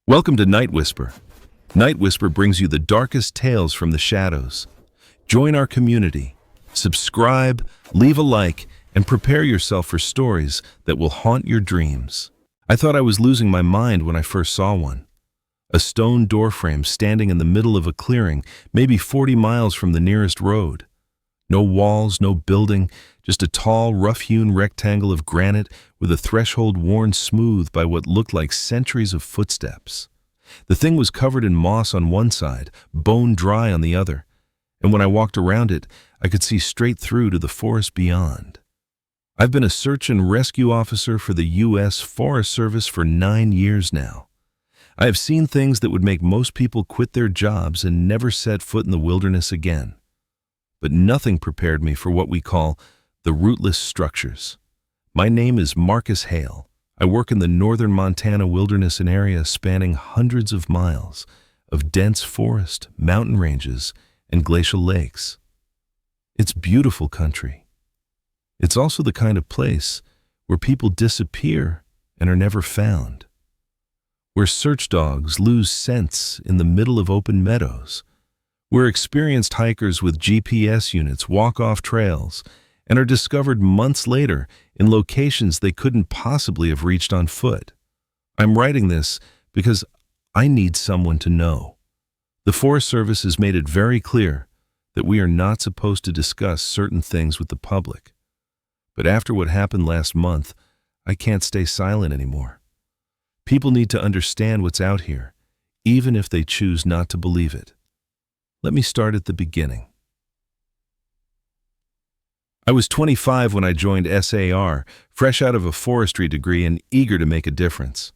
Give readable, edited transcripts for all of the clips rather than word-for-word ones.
Welcome to Night Whisper. Night Whisper brings you the darkest tales from the shadows. Join our community. Subscribe, leave a like, and prepare yourself for stories that will haunt your dreams. I thought I was losing my mind when I first saw one. A stone doorframe standing in the middle of a clearing, maybe 40 miles from the nearest road. No walls, no building, just a tall, rough-hewn rectangle of granite with a threshold worn smooth by what looked like centuries of footsteps. The thing was covered in moss on one side, bone dry on the other, and when I walked around it, I could see straight through to the forest beyond. I've been a search and rescue officer for the U.S. Forest Service for 9 years now. I have seen things that would make most people quit their jobs and never set foot in the wilderness again. But nothing prepared me for what we call the rootless structures. My name is Marcus Hale. I work in the northern Montana wilderness, an area spanning hundreds of miles of dense forest, mountain ranges, and glacial lakes. It's beautiful country. It's also the kind of place where people disappear and are never found, where search dogs lose scents in the middle of open meadows, where experienced hikers with GPS units walk off trails and are discovered months later in locations they couldn't possibly have reached on foot. I'm writing this because I need someone to know. The Forest Service has made it very clear that we are not supposed to discuss certain things with the public. But after what happened last month, I can't stay silent anymore. People need to understand what's out here, even if they choose not to believe it. Let me start at the beginning. I was 25 when I joined SAR, fresh out of a forestry degree and eager to make a difference.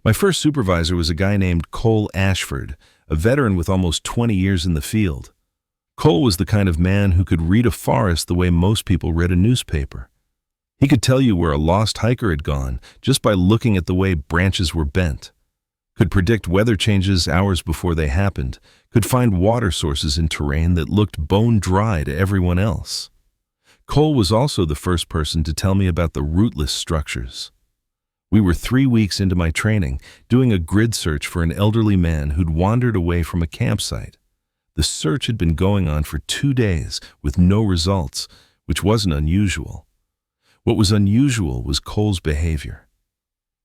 My first supervisor was a guy named Cole Ashford, a veteran with almost 20 years in the field. Cole was the kind of man who could read a forest the way most people read a newspaper. He could tell you where a lost hiker had gone just by looking at the way branches were bent, could predict weather changes hours before they happened, could find water sources in terrain that looked bone dry to everyone else. Cole was also the first person to tell me about the rootless structures. We were 3 weeks into my training, doing a grid search for an elderly man who'd wandered away from a campsite. The search had been going on for 2 days with no results, which wasn't unusual. What was unusual was Cole's behavior.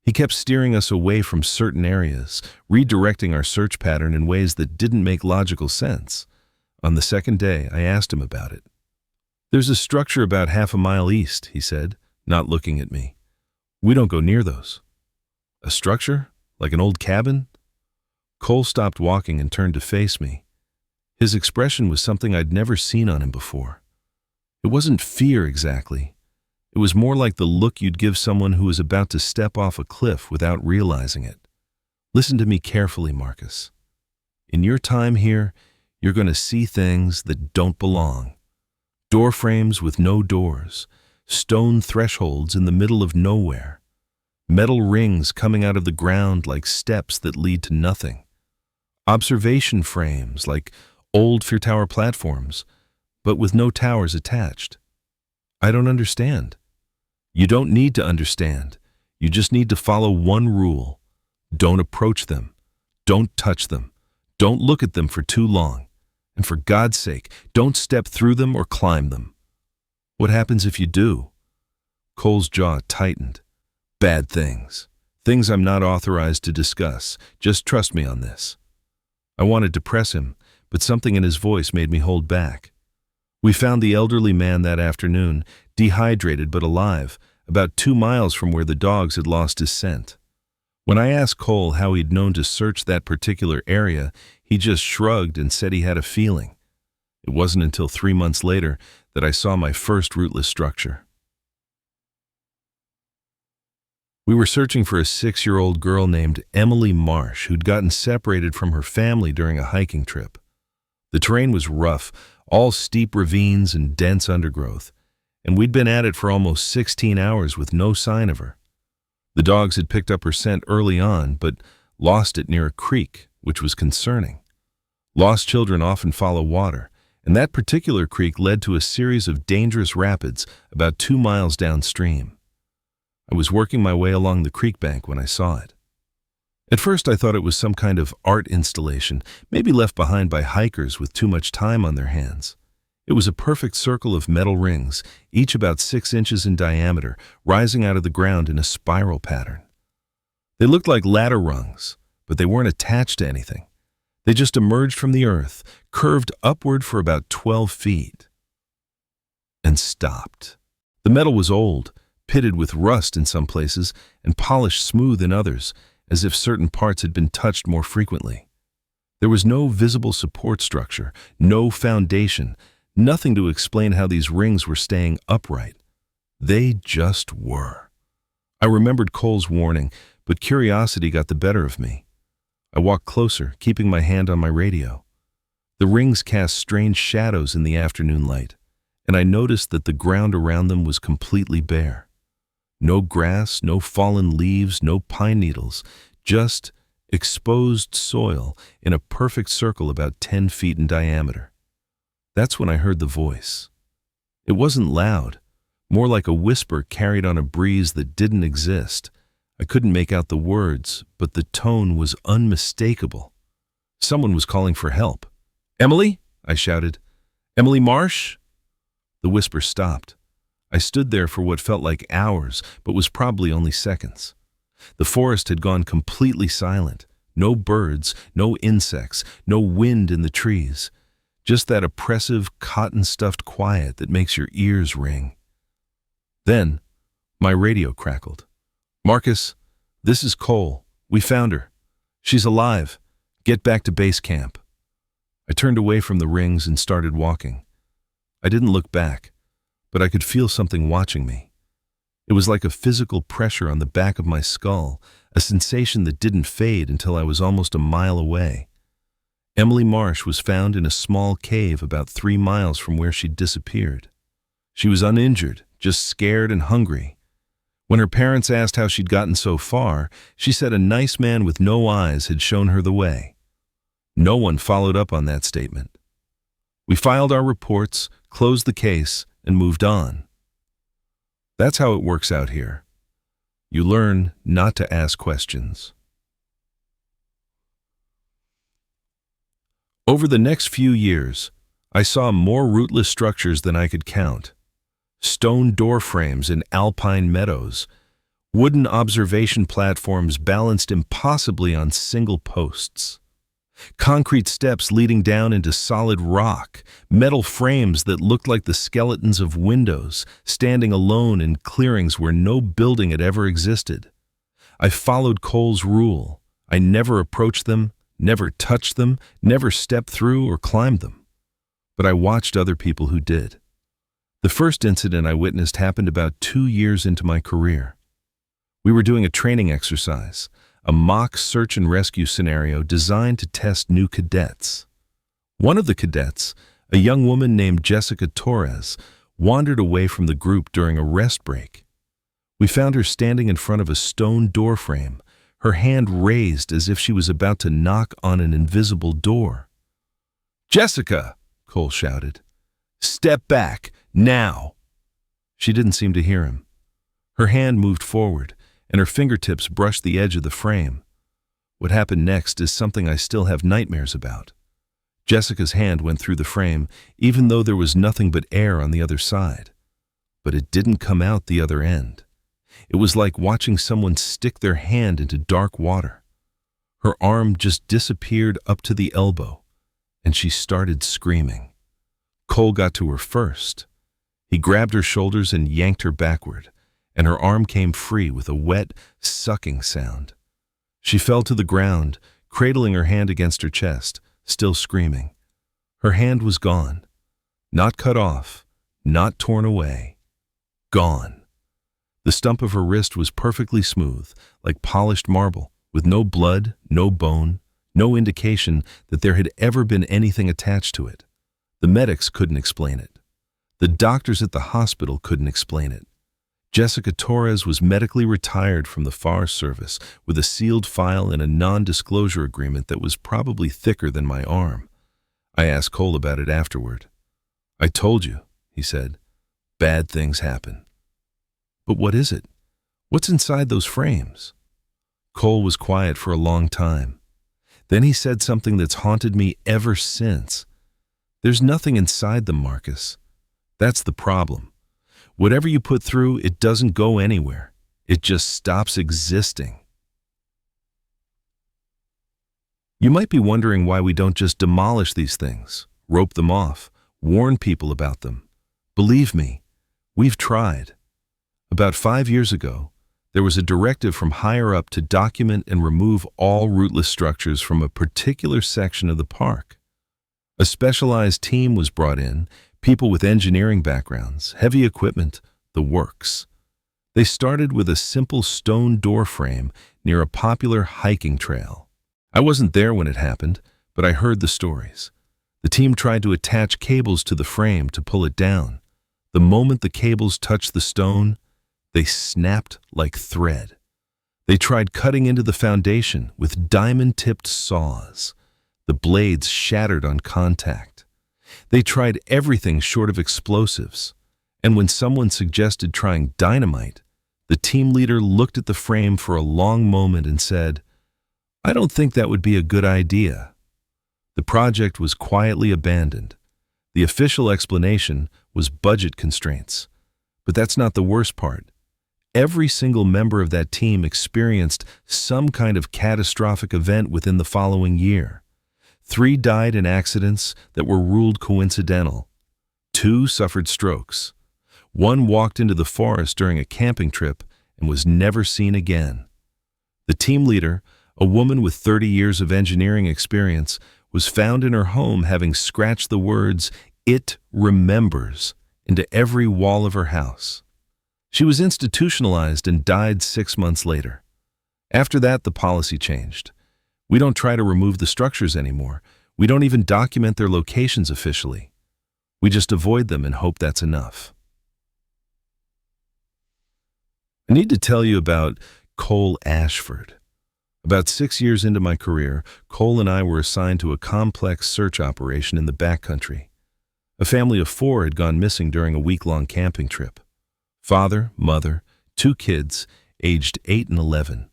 He kept steering us away from certain areas, redirecting our search pattern in ways that didn't make logical sense. On the second day, I asked him about it. "There's a structure about half a mile east," he said, not looking at me. "We don't go near those." "A structure? Like an old cabin?" Cole stopped walking and turned to face me. His expression was something I'd never seen on him before. It wasn't fear exactly. It was more like the look you'd give someone who was about to step off a cliff without realizing it. "Listen to me carefully, Marcus. In your time here, you're going to see things that don't belong. Door frames with no doors, stone thresholds in the middle of nowhere, metal rings coming out of the ground like steps that lead to nothing, observation frames like old tower platforms, but with no towers attached. I don't understand." "You don't need to understand. You just need to follow one rule. Don't approach them. Don't touch them. Don't look at them for too long. And for God's sake, don't step through them or climb them." "What happens if you do?" Cole's jaw tightened. "Bad things. Things I'm not authorized to discuss. Just trust me on this." I wanted to press him, but something in his voice made me hold back. We found the elderly man that afternoon, dehydrated but alive, about 2 miles from where the dogs had lost his scent. When I asked Cole how he'd known to search that particular area, he just shrugged and said he had a feeling. It wasn't until 3 months later that I saw my first rootless structure. We were searching for a 6-year-old girl named Emily Marsh who'd gotten separated from her family during a hiking trip. The terrain was rough, all steep ravines and dense undergrowth, and we'd been at it for almost 16 hours with no sign of her. The dogs had picked up her scent early on, but lost it near a creek, which was concerning. Lost children often follow water, and that particular creek led to a series of dangerous rapids about 2 miles downstream. I was working my way along the creek bank when I saw it. At first I thought it was some kind of art installation, maybe left behind by hikers with too much time on their hands. It was a perfect circle of metal rings, each about 6 inches in diameter, rising out of the ground in a spiral pattern. They looked like ladder rungs, but they weren't attached to anything. They just emerged from the earth, curved upward for about 12 feet, and stopped. The metal was old, pitted with rust in some places, and polished smooth in others, as if certain parts had been touched more frequently. There was no visible support structure, no foundation, nothing to explain how these rings were staying upright. They just were. I remembered Cole's warning, but curiosity got the better of me. I walked closer, keeping my hand on my radio. The rings cast strange shadows in the afternoon light, and I noticed that the ground around them was completely bare. No grass, no fallen leaves, no pine needles, just exposed soil in a perfect circle about 10 feet in diameter. That's when I heard the voice. It wasn't loud, more like a whisper carried on a breeze that didn't exist. I couldn't make out the words, but the tone was unmistakable. Someone was calling for help. "Emily?" I shouted. "Emily Marsh?" The whisper stopped. I stood there for what felt like hours, but was probably only seconds. The forest had gone completely silent. No birds, no insects, no wind in the trees. Just that oppressive, cotton-stuffed quiet that makes your ears ring. Then, my radio crackled. "Marcus, this is Cole. We found her. She's alive. Get back to base camp." I turned away from the rings and started walking. I didn't look back, but I could feel something watching me. It was like a physical pressure on the back of my skull, a sensation that didn't fade until I was almost a mile away. Emily Marsh was found in a small cave about 3 miles from where she'd disappeared. She was uninjured, just scared and hungry. When her parents asked how she'd gotten so far, she said a nice man with no eyes had shown her the way. No one followed up on that statement. We filed our reports, closed the case, and moved on. That's how it works out here. You learn not to ask questions. Over the next few years, I saw more rootless structures than I could count. Stone doorframes in alpine meadows, wooden observation platforms balanced impossibly on single posts, concrete steps leading down into solid rock, metal frames that looked like the skeletons of windows, standing alone in clearings where no building had ever existed. I followed Cole's rule. I never approached them, never touched them, never stepped through or climbed them. But I watched other people who did. The first incident I witnessed happened about 2 years into my career. We were doing a training exercise, a mock search and rescue scenario designed to test new cadets. One of the cadets, a young woman named Jessica Torres, wandered away from the group during a rest break. We found her standing in front of a stone doorframe, her hand raised as if she was about to knock on an invisible door. "Jessica!" Cole shouted. "Step back, now!" She didn't seem to hear him. Her hand moved forward, and her fingertips brushed the edge of the frame. What happened next is something I still have nightmares about. Jessica's hand went through the frame, even though there was nothing but air on the other side. But it didn't come out the other end. It was like watching someone stick their hand into dark water. Her arm just disappeared up to the elbow, and she started screaming. Cole got to her first. He grabbed her shoulders and yanked her backward, and her arm came free with a wet, sucking sound. She fell to the ground, cradling her hand against her chest, still screaming. Her hand was gone. Not cut off, not torn away. Gone. The stump of her wrist was perfectly smooth, like polished marble, with no blood, no bone, no indication that there had ever been anything attached to it. The medics couldn't explain it. The doctors at the hospital couldn't explain it. Jessica Torres was medically retired from the FAR service with a sealed file and a non-disclosure agreement that was probably thicker than my arm. I asked Cole about it afterward. "I told you," he said. "Bad things happen." "But what is it? What's inside those frames?" Cole was quiet for a long time. Then he said something that's haunted me ever since. "There's nothing inside them, Marcus. That's the problem. Whatever you put through, it doesn't go anywhere. It just stops existing." You might be wondering why we don't just demolish these things, rope them off, warn people about them. Believe me, we've tried. About 5 years ago, there was a directive from higher up to document and remove all rootless structures from a particular section of the park. A specialized team was brought in, people with engineering backgrounds, heavy equipment, the works. They started with a simple stone door frame near a popular hiking trail. I wasn't there when it happened, but I heard the stories. The team tried to attach cables to the frame to pull it down. The moment the cables touched the stone, they snapped like thread. They tried cutting into the foundation with diamond-tipped saws. The blades shattered on contact. They tried everything short of explosives, and when someone suggested trying dynamite, the team leader looked at the frame for a long moment and said, "I don't think that would be a good idea." The project was quietly abandoned. The official explanation was budget constraints. But that's not the worst part. Every single member of that team experienced some kind of catastrophic event within the following year. 3 died in accidents that were ruled coincidental. 2 suffered strokes. 1 walked into the forest during a camping trip and was never seen again. The team leader, a woman with 30 years of engineering experience, was found in her home having scratched the words, "It remembers," into every wall of her house. She was institutionalized and died 6 months later. After that, the policy changed. We don't try to remove the structures anymore. We don't even document their locations officially. We just avoid them and hope that's enough. I need to tell you about Cole Ashford. About 6 years into my career, Cole and I were assigned to a complex search operation in the backcountry. A family of 4 had gone missing during a week-long camping trip. Father, mother, 2 kids, aged 8 and 11.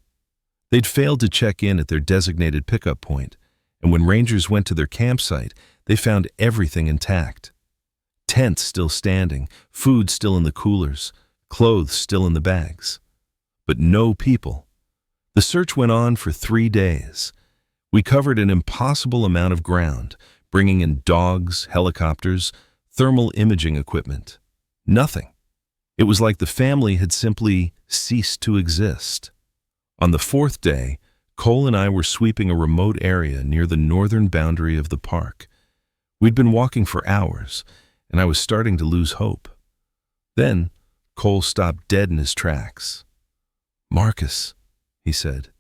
They'd failed to check in at their designated pickup point, and when rangers went to their campsite, they found everything intact. Tents still standing, food still in the coolers, clothes still in the bags. But no people. The search went on for 3 days. We covered an impossible amount of ground, bringing in dogs, helicopters, thermal imaging equipment. Nothing. It was like the family had simply ceased to exist. On the 4th day, Cole and I were sweeping a remote area near the northern boundary of the park. We'd been walking for hours, and I was starting to lose hope. Then, Cole stopped dead in his tracks. "Marcus," he said,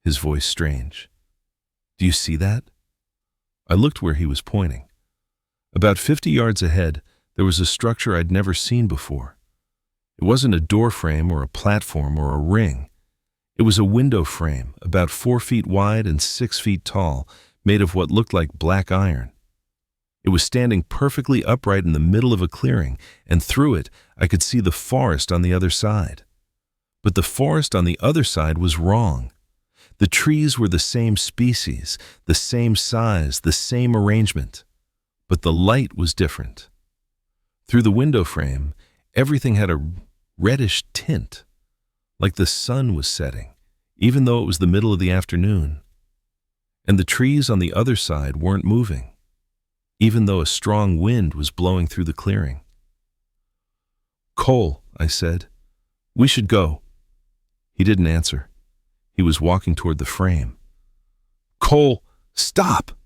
his voice strange. "Do you see that?" I looked where he was pointing. About 50 yards ahead, there was a structure I'd never seen before. It wasn't a door frame or a platform or a ring. It was a window frame, about 4 feet wide and 6 feet tall, made of what looked like black iron. It was standing perfectly upright in the middle of a clearing, and through it, I could see the forest on the other side. But the forest on the other side was wrong. The trees were the same species, the same size, the same arrangement. But the light was different. Through the window frame, everything had a reddish tint, like the sun was setting, even though it was the middle of the afternoon. And the trees on the other side weren't moving, even though a strong wind was blowing through the clearing. "Cole," I said, "we should go." He didn't answer. He was walking toward the frame. "Cole, stop!"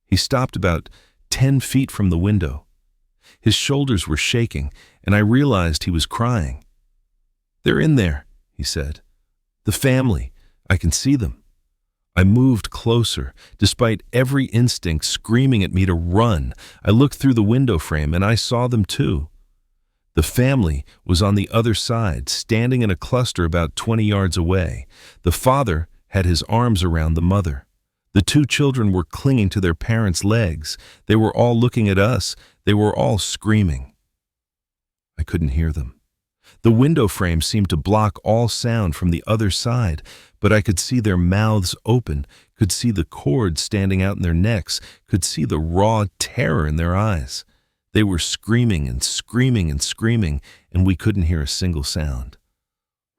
He stopped about 10 feet from the window. His shoulders were shaking, and I realized he was crying. "They're in there," he said. "The family. I can see them." I moved closer, despite every instinct screaming at me to run. I looked through the window frame, and I saw them too. The family was on the other side, standing in a cluster about 20 yards away. The father had his arms around the mother. The 2 children were clinging to their parents' legs. They were all looking at us. They were all screaming. I couldn't hear them. The window frame seemed to block all sound from the other side, but I could see their mouths open, could see the cords standing out in their necks, could see the raw terror in their eyes. They were screaming and screaming and screaming, and we couldn't hear a single sound.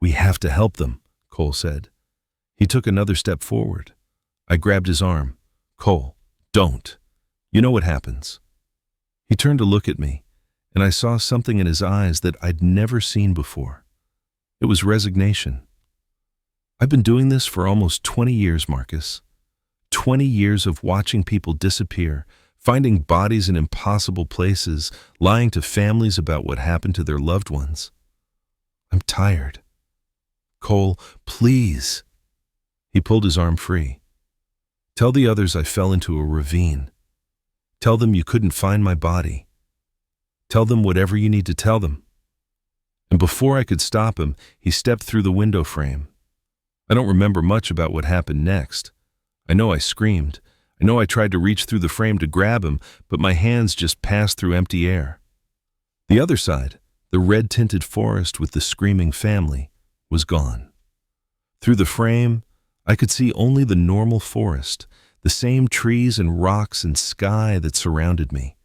"We have to help them," Cole said. He took another step forward. I grabbed his arm. "Cole, don't. You know what happens." He turned to look at me, and I saw something in his eyes that I'd never seen before. It was resignation. "I've been doing this for almost 20 years, Marcus. 20 years of watching people disappear, finding bodies in impossible places, lying to families about what happened to their loved ones. I'm tired. Cole, please." He pulled his arm free. "Tell the others I fell into a ravine. Tell them you couldn't find my body. Tell them whatever you need to tell them." And before I could stop him, he stepped through the window frame. I don't remember much about what happened next. I know I screamed. I know I tried to reach through the frame to grab him, but my hands just passed through empty air. The other side, the red-tinted forest with the screaming family, was gone. Through the frame, I could see only the normal forest, the same trees and rocks and sky that surrounded me.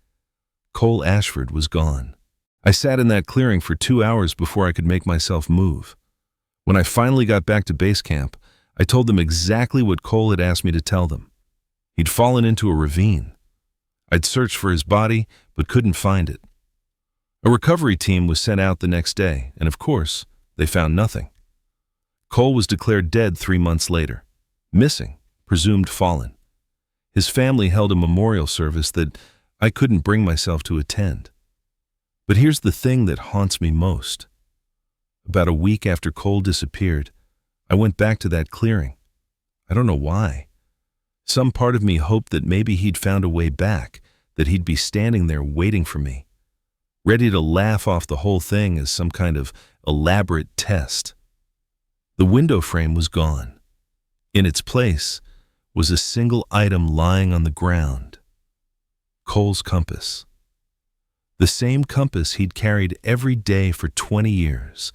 Cole Ashford was gone. I sat in that clearing for 2 hours before I could make myself move. When I finally got back to base camp, I told them exactly what Cole had asked me to tell them. He'd fallen into a ravine. I'd searched for his body, but couldn't find it. A recovery team was sent out the next day, and of course, they found nothing. Cole was declared dead 3 months later. Missing, presumed fallen. His family held a memorial service that I couldn't bring myself to attend. But here's the thing that haunts me most. About a week after Cole disappeared, I went back to that clearing. I don't know why. Some part of me hoped that maybe he'd found a way back, that he'd be standing there waiting for me, ready to laugh off the whole thing as some kind of elaborate test. The window frame was gone. In its place was a single item lying on the ground. Cole's compass. The same compass he'd carried every day for 20 years,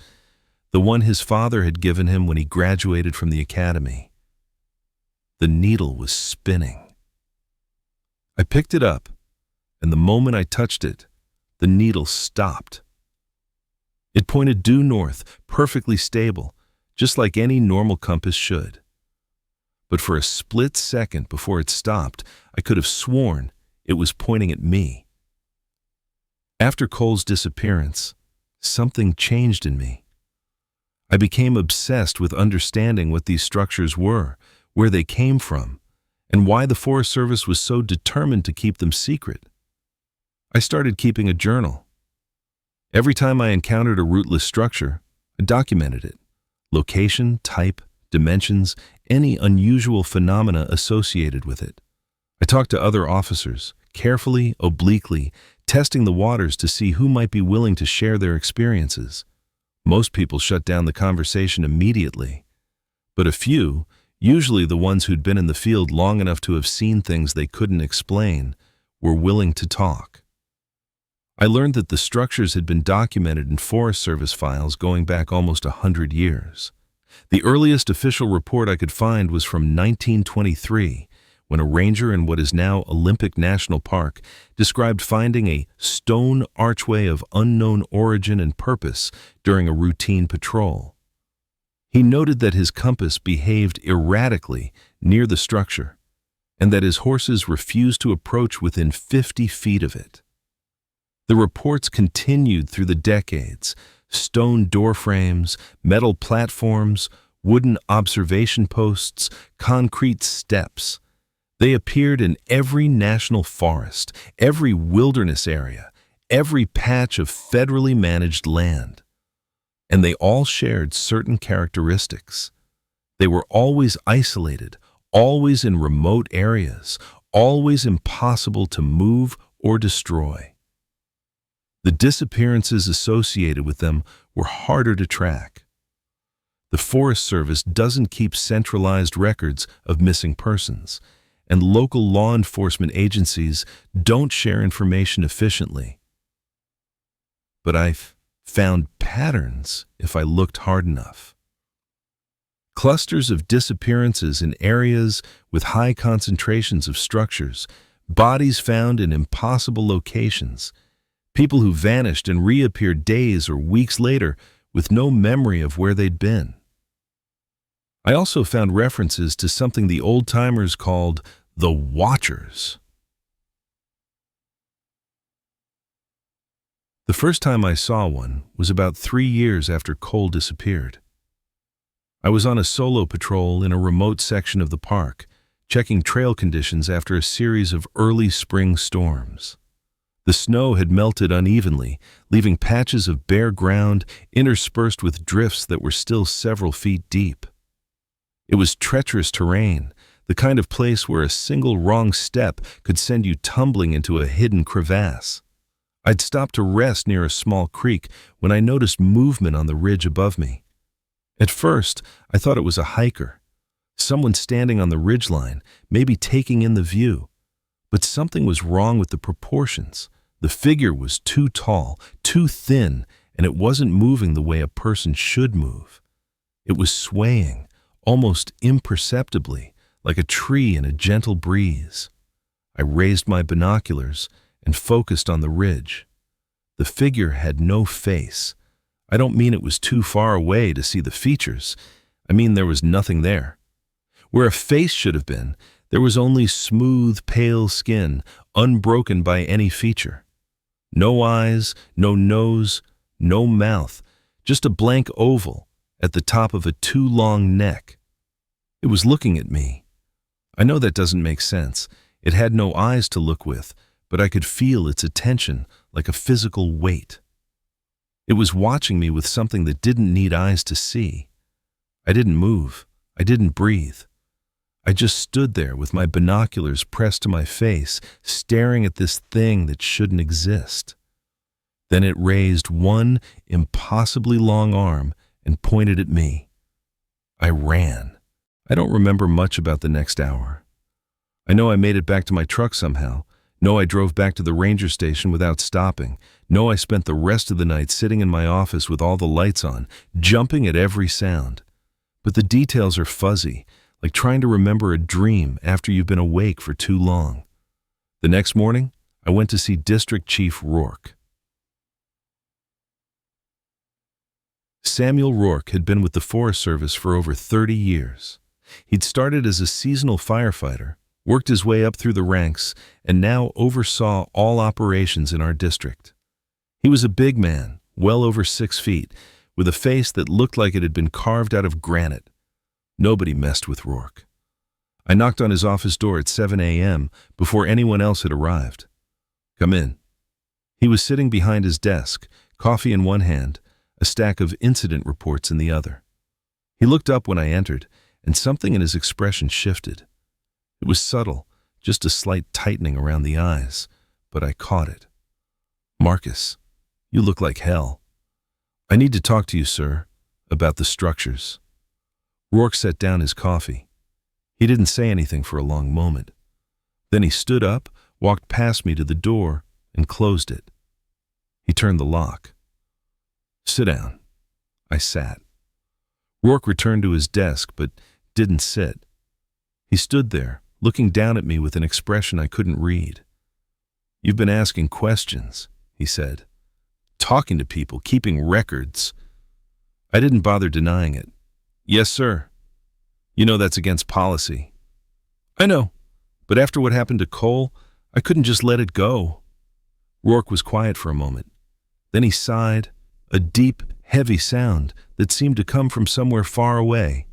the one his father had given him when he graduated from the academy. The needle was spinning. I picked it up, and the moment I touched it, the needle stopped. It pointed due north, perfectly stable, just like any normal compass should. But for a split second before it stopped, I could have sworn it was pointing at me. After Cole's disappearance, something changed in me. I became obsessed with understanding what these structures were, where they came from, and why the Forest Service was so determined to keep them secret. I started keeping a journal. Every time I encountered a rootless structure, I documented it. Location, type, dimensions, any unusual phenomena associated with it. I talked to other officers, carefully, obliquely, testing the waters to see who might be willing to share their experiences. Most people shut down the conversation immediately, but a few, usually the ones who'd been in the field long enough to have seen things they couldn't explain, were willing to talk. I learned that the structures had been documented in Forest Service files going back almost 100 years. The earliest official report I could find was from 1923, when a ranger in what is now Olympic National Park described finding a stone archway of unknown origin and purpose during a routine patrol. He noted that his compass behaved erratically near the structure, and that his horses refused to approach within 50 feet of it. The reports continued through the decades: stone doorframes, metal platforms, wooden observation posts, concrete steps. They appeared in every national forest, every wilderness area, every patch of federally managed land. And they all shared certain characteristics. They were always isolated, always in remote areas, always impossible to move or destroy. The disappearances associated with them were harder to track. The Forest Service doesn't keep centralized records of missing persons, and local law enforcement agencies don't share information efficiently. But found patterns if I looked hard enough. Clusters of disappearances in areas with high concentrations of structures, bodies found in impossible locations, people who vanished and reappeared days or weeks later with no memory of where they'd been. I also found references to something the old-timers called the Watchers. The first time I saw one was about 3 years after Cole disappeared. I was on a solo patrol in a remote section of the park, checking trail conditions after a series of early spring storms. The snow had melted unevenly, leaving patches of bare ground interspersed with drifts that were still several feet deep. It was treacherous terrain, the kind of place where a single wrong step could send you tumbling into a hidden crevasse. I'd stopped to rest near a small creek when I noticed movement on the ridge above me. At first, I thought it was a hiker, someone standing on the ridgeline, maybe taking in the view. But something was wrong with the proportions. The figure was too tall, too thin, and it wasn't moving the way a person should move. It was swaying, almost imperceptibly, like a tree in a gentle breeze. I raised my binoculars and focused on the ridge. The figure had no face. I don't mean it was too far away to see the features. I mean there was nothing there. Where a face should have been, there was only smooth, pale skin, unbroken by any feature. No eyes, no nose, no mouth, just a blank oval at the top of a too long neck. It was looking at me. I know that doesn't make sense. It had no eyes to look with, but I could feel its attention like a physical weight. It was watching me with something that didn't need eyes to see. I didn't move. I didn't breathe. I just stood there with my binoculars pressed to my face, staring at this thing that shouldn't exist. Then it raised one impossibly long arm and pointed at me. I ran. I don't remember much about the next hour. I know I made it back to my truck somehow. No, I drove back to the ranger station without stopping. No, I spent the rest of the night sitting in my office with all the lights on, jumping at every sound. But the details are fuzzy, like trying to remember a dream after you've been awake for too long. The next morning, I went to see District Chief Rourke. Samuel Rourke had been with the Forest Service for over 30 years. He'd started as a seasonal firefighter, worked his way up through the ranks, and now oversaw all operations in our district. He was a big man, well over 6 feet, with a face that looked like it had been carved out of granite. Nobody messed with Rourke. I knocked on his office door at 7 a.m. before anyone else had arrived. "Come in." He was sitting behind his desk, coffee in one hand, a stack of incident reports in the other. He looked up when I entered, and something in his expression shifted. It was subtle, just a slight tightening around the eyes, but I caught it. "Marcus, you look like hell. I need to talk to you, sir, about the structures." Rourke set down his coffee. He didn't say anything for a long moment. Then he stood up, walked past me to the door, and closed it. He turned the lock. "Sit down." I sat. Rourke returned to his desk, but didn't sit. He stood there, looking down at me with an expression I couldn't read. "You've been asking questions," he said. "Talking to people, keeping records." I didn't bother denying it. "Yes, sir. You know that's against policy." "I know, but after what happened to Cole, I couldn't just let it go." Rourke was quiet for a moment. Then he sighed, a deep, heavy sound that seemed to come from somewhere far away.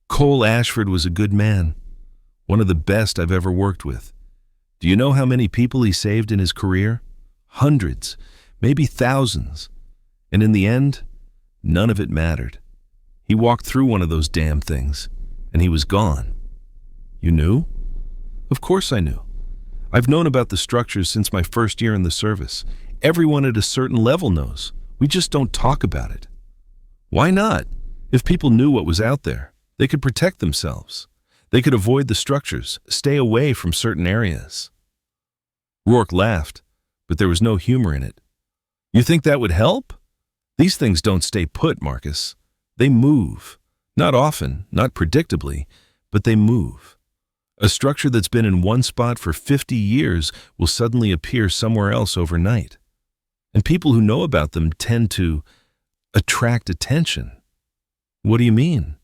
"Cole Ashford was a good man, one of the best I've ever worked with. Do you know how many people he saved in his career? Hundreds, maybe thousands. And in the end, none of it mattered. He walked through one of those damn things, and he was gone." "You knew?" "Of course I knew. I've known about the structures since my first year in the service. Everyone at a certain level knows. We just don't talk about it." "Why not? If people knew what was out there, they could protect themselves. They could avoid the structures, stay away from certain areas." Rourke laughed, but there was no humor in it. "You think that would help?" These things don't stay put, Marcus. They move. Not often, not predictably, but they move. A structure that's been in one spot for 50 years will suddenly appear somewhere else overnight. And people who know about them tend to attract attention. What do you mean?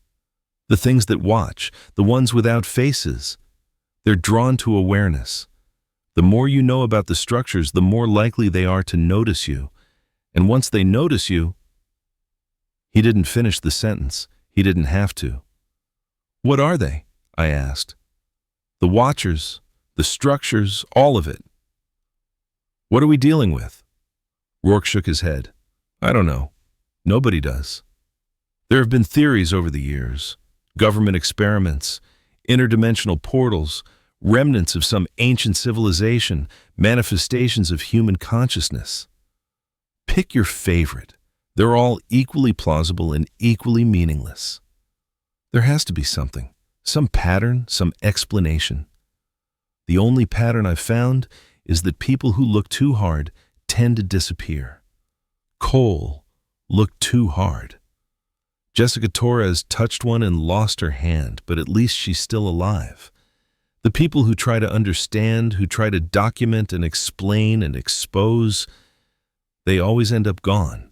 The things that watch, the ones without faces. They're drawn to awareness. The more you know about the structures, the more likely they are to notice you. And once they notice you, he didn't finish the sentence. He didn't have to. What are they? I asked. The watchers, the structures, all of it. What are we dealing with? Rourke shook his head. I don't know. Nobody does. There have been theories over the years. Government experiments, interdimensional portals, remnants of some ancient civilization, manifestations of human consciousness. Pick your favorite. They're all equally plausible and equally meaningless. There has to be something, some pattern, some explanation. The only pattern I've found is that people who look too hard tend to disappear. Cole looked too hard. Jessica Torres touched one and lost her hand, but at least she's still alive. The people who try to understand, who try to document and explain and expose, they always end up gone.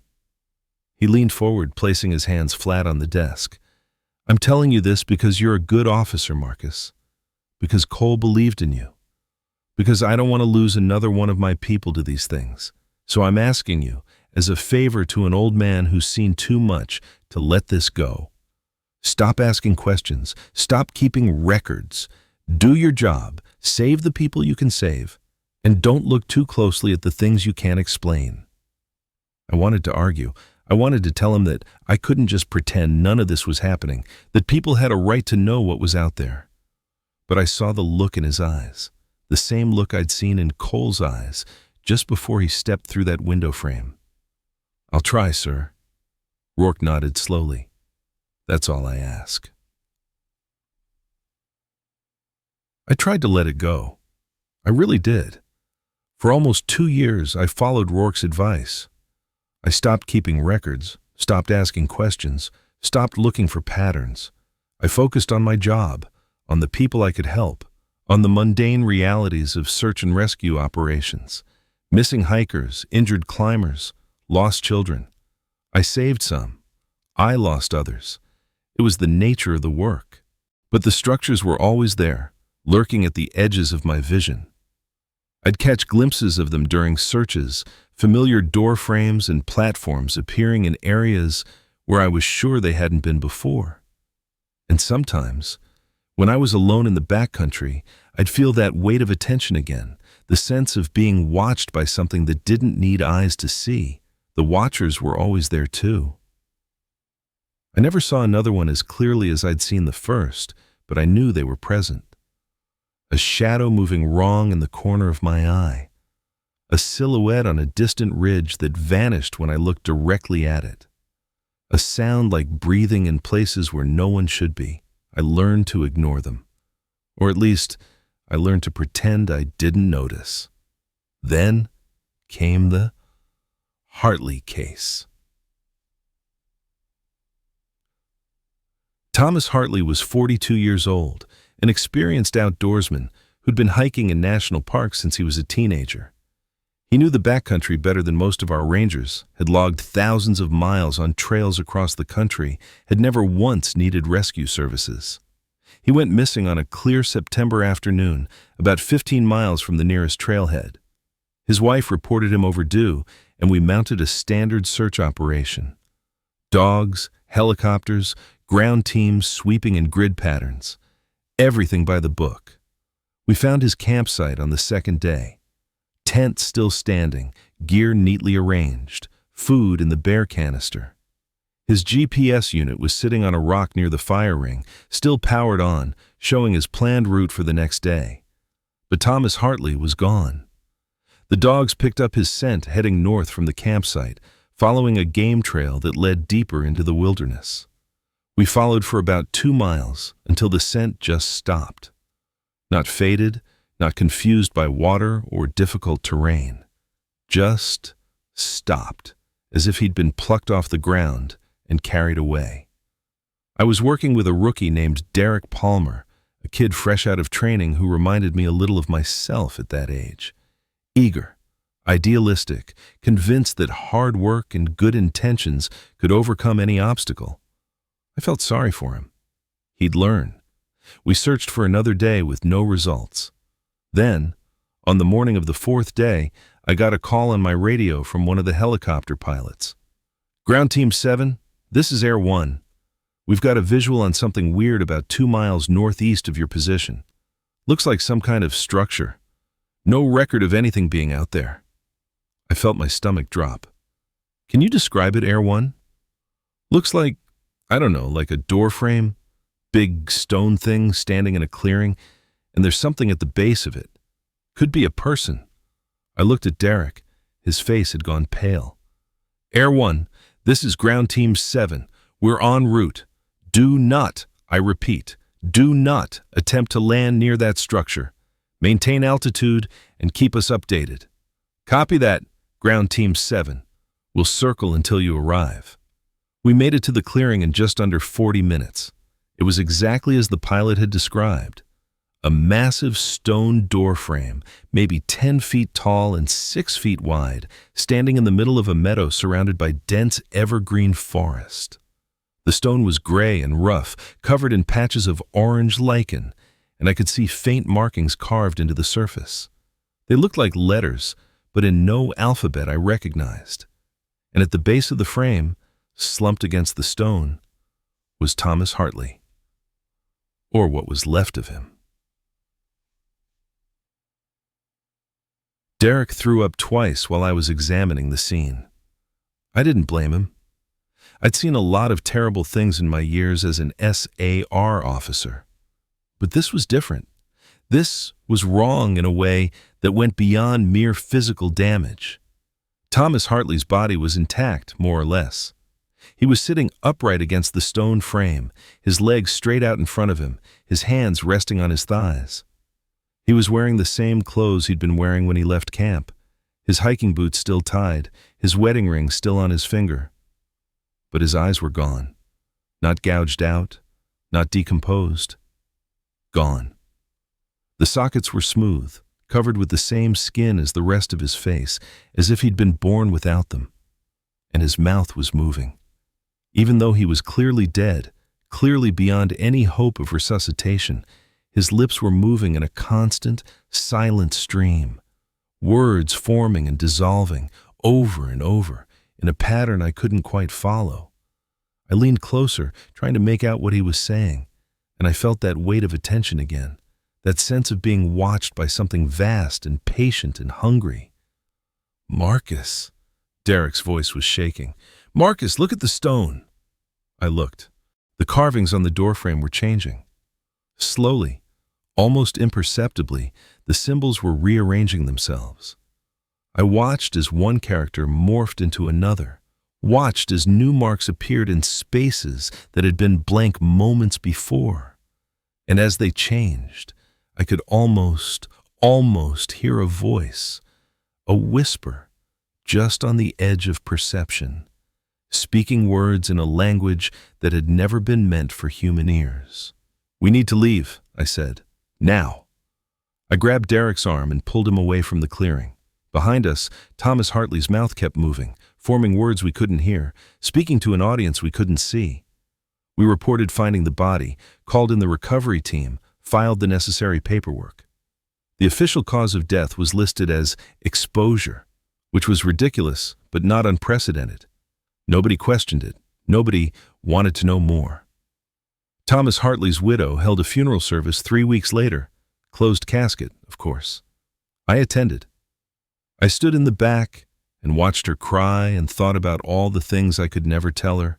He leaned forward, placing his hands flat on the desk. I'm telling you this because you're a good officer, Marcus. Because Cole believed in you. Because I don't want to lose another one of my people to these things. So I'm asking you, as a favor to an old man who's seen too much, to let this go. Stop asking questions. Stop keeping records. Do your job. Save the people you can save. And don't look too closely at the things you can't explain. I wanted to argue. I wanted to tell him that I couldn't just pretend none of this was happening, that people had a right to know what was out there. But I saw the look in his eyes, the same look I'd seen in Cole's eyes just before he stepped through that window frame. I'll try, sir. Rourke nodded slowly. That's all I ask. I tried to let it go. I really did. For almost 2 years, I followed Rourke's advice. I stopped keeping records, stopped asking questions, stopped looking for patterns. I focused on my job, on the people I could help, on the mundane realities of search and rescue operations. Missing hikers, injured climbers, lost children. I saved some. I lost others. It was the nature of the work. But the structures were always there, lurking at the edges of my vision. I'd catch glimpses of them during searches, familiar doorframes and platforms appearing in areas where I was sure they hadn't been before. And sometimes, when I was alone in the backcountry, I'd feel that weight of attention again, the sense of being watched by something that didn't need eyes to see. The watchers were always there too. I never saw another one as clearly as I'd seen the first, but I knew they were present. A shadow moving wrong in the corner of my eye. A silhouette on a distant ridge that vanished when I looked directly at it. A sound like breathing in places where no one should be. I learned to ignore them. Or at least, I learned to pretend I didn't notice. Then came the Hartley case. Thomas Hartley was 42 years old, an experienced outdoorsman who'd been hiking in national parks since he was a teenager. He knew the backcountry better than most of our rangers, had logged thousands of miles on trails across the country, had never once needed rescue services. He went missing on a clear September afternoon, about 15 miles from the nearest trailhead. His wife reported him overdue, and we mounted a standard search operation. Dogs, helicopters, ground teams sweeping in grid patterns. Everything by the book. We found his campsite on the second day. Tent still standing, gear neatly arranged, food in the bear canister. His GPS unit was sitting on a rock near the fire ring, still powered on, showing his planned route for the next day. But Thomas Hartley was gone. The dogs picked up his scent heading north from the campsite, following a game trail that led deeper into the wilderness. We followed for about 2 miles until the scent just stopped. Not faded, not confused by water or difficult terrain. Just stopped as if he'd been plucked off the ground and carried away. I was working with a rookie named Derek Palmer, a kid fresh out of training who reminded me a little of myself at that age. Eager, idealistic, convinced that hard work and good intentions could overcome any obstacle. I felt sorry for him. He'd learn. We searched for another day with no results. Then, on the morning of the fourth day, I got a call on my radio from one of the helicopter pilots. "Ground Team 7, this is Air 1. We've got a visual on something weird about 2 miles northeast of your position. Looks like some kind of structure. No record of anything being out there." I felt my stomach drop. "Can you describe it, Air 1? Looks like, I don't know, like a door frame, big stone thing standing in a clearing, and there's something at the base of it. Could be a person." I looked at Derek. His face had gone pale. "Air 1, this is Ground Team 7. We're en route. Do not, I repeat, do not attempt to land near that structure. Maintain altitude and keep us updated." "Copy that, Ground Team 7. We'll circle until you arrive." We made it to the clearing in just under 40 minutes. It was exactly as the pilot had described. A massive stone door frame, maybe 10 feet tall and 6 feet wide, standing in the middle of a meadow surrounded by dense evergreen forest. The stone was gray and rough, covered in patches of orange lichen, and I could see faint markings carved into the surface. They looked like letters, but in no alphabet I recognized. And at the base of the frame, slumped against the stone, was Thomas Hartley. Or what was left of him. Derek threw up twice while I was examining the scene. I didn't blame him. I'd seen a lot of terrible things in my years as an SAR officer. But this was different. This was wrong in a way that went beyond mere physical damage. Thomas Hartley's body was intact, more or less. He was sitting upright against the stone frame, his legs straight out in front of him, his hands resting on his thighs. He was wearing the same clothes he'd been wearing when he left camp, his hiking boots still tied, his wedding ring still on his finger. But his eyes were gone, not gouged out, not decomposed. Gone. The sockets were smooth, covered with the same skin as the rest of his face, as if he'd been born without them. And his mouth was moving. Even though he was clearly dead, clearly beyond any hope of resuscitation, his lips were moving in a constant, silent stream, words forming and dissolving over and over in a pattern I couldn't quite follow. I leaned closer, trying to make out what he was saying, and I felt that weight of attention again, that sense of being watched by something vast and patient and hungry. "Marcus," Derek's voice was shaking. "Marcus, look at the stone." I looked. The carvings on the doorframe were changing. Slowly, almost imperceptibly, the symbols were rearranging themselves. I watched as one character morphed into another, watched as new marks appeared in spaces that had been blank moments before. And as they changed, I could almost hear a voice, a whisper, just on the edge of perception, speaking words in a language that had never been meant for human ears. "We need to leave," I said. "Now." I grabbed Derek's arm and pulled him away from the clearing. Behind us, Thomas Hartley's mouth kept moving, forming words we couldn't hear, speaking to an audience we couldn't see. We reported finding the body, called in the recovery team, filed the necessary paperwork. The official cause of death was listed as exposure, which was ridiculous but not unprecedented. Nobody questioned it. Nobody wanted to know more. Thomas Hartley's widow held a funeral service 3 weeks later, closed casket, of course. I attended. I stood in the back and watched her cry and thought about all the things I could never tell her,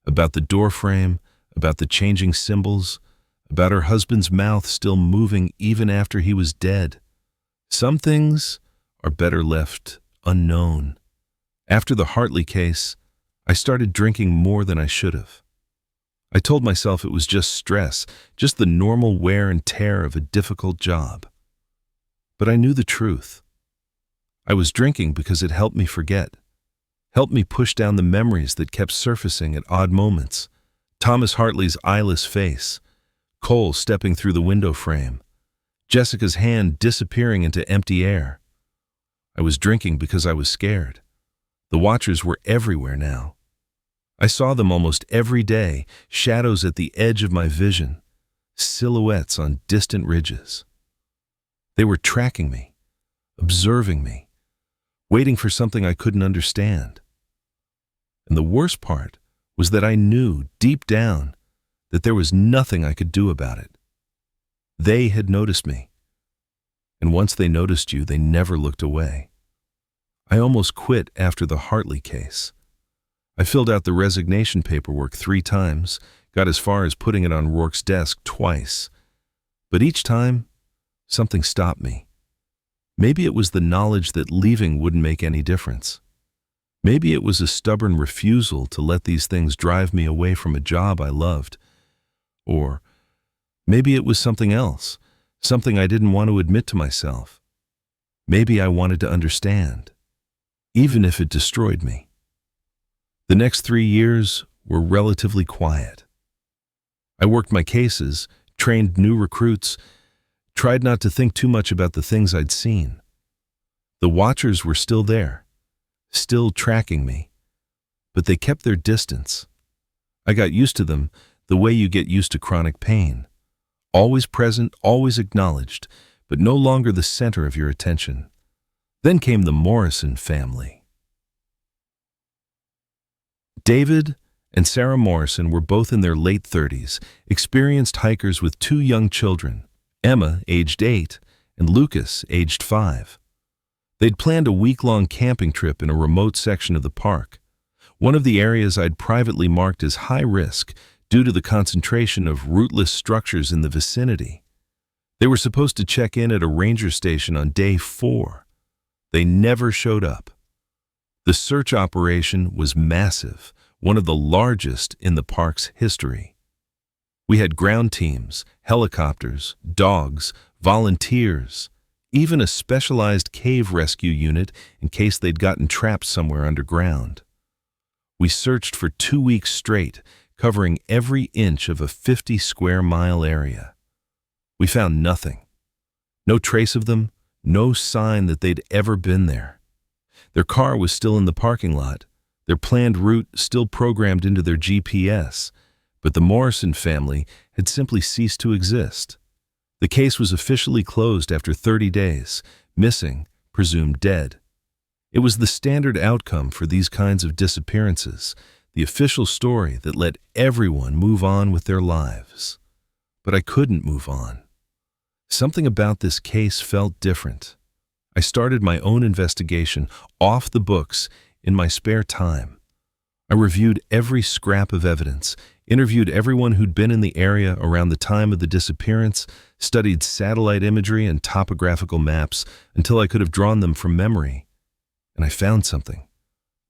about the doorframe, about the changing symbols, about her husband's mouth still moving even after he was dead. Some things are better left unknown. After the Hartley case, I started drinking more than I should have. I told myself it was just stress, just the normal wear and tear of a difficult job. But I knew the truth. I was drinking because it helped me forget. helped me push down the memories that kept surfacing at odd moments. Thomas Hartley's eyeless face, Cole stepping through the window frame, Jessica's hand disappearing into empty air. I was drinking because I was scared. The watchers were everywhere now. I saw them almost every day, shadows at the edge of my vision, silhouettes on distant ridges. They were tracking me, observing me, waiting for something I couldn't understand. And the worst part was that I knew deep down that there was nothing I could do about it. They had noticed me, and once they noticed you, they never looked away. I almost quit after the Hartley case. I filled out the resignation paperwork 3 times, got as far as putting it on Rourke's desk twice. But each time, something stopped me. Maybe it was the knowledge that leaving wouldn't make any difference. Maybe it was a stubborn refusal to let these things drive me away from a job I loved. Or maybe it was something else, something I didn't want to admit to myself. Maybe I wanted to understand, even if it destroyed me. The next 3 years were relatively quiet. I worked my cases, trained new recruits, tried not to think too much about the things I'd seen. The watchers were still there, still tracking me, but they kept their distance. I got used to them the way you get used to chronic pain. Always present, always acknowledged, but no longer the center of your attention. Then came the Morrison family. David and Sarah Morrison were both in their late 30s, experienced hikers with 2 young children, Emma, aged 8, and Lucas, aged 5. They'd planned a week-long camping trip in a remote section of the park, one of the areas I'd privately marked as high risk due to the concentration of rootless structures in the vicinity. They were supposed to check in at a ranger station on day 4. They never showed up. The search operation was massive, one of the largest in the park's history. We had ground teams, helicopters, dogs, volunteers, even a specialized cave rescue unit in case they'd gotten trapped somewhere underground. We searched for 2 weeks straight, covering every inch of a 50-square-mile area. We found nothing. No trace of them, no sign that they'd ever been there. Their car was still in the parking lot, their planned route still programmed into their GPS, but the Morrison family had simply ceased to exist. The case was officially closed after 30 days, missing, presumed dead. It was the standard outcome for these kinds of disappearances, the official story that let everyone move on with their lives. But I couldn't move on. Something about this case felt different. I started my own investigation off the books in my spare time. I reviewed every scrap of evidence, interviewed everyone who'd been in the area around the time of the disappearance, studied satellite imagery and topographical maps until I could have drawn them from memory. And I found something.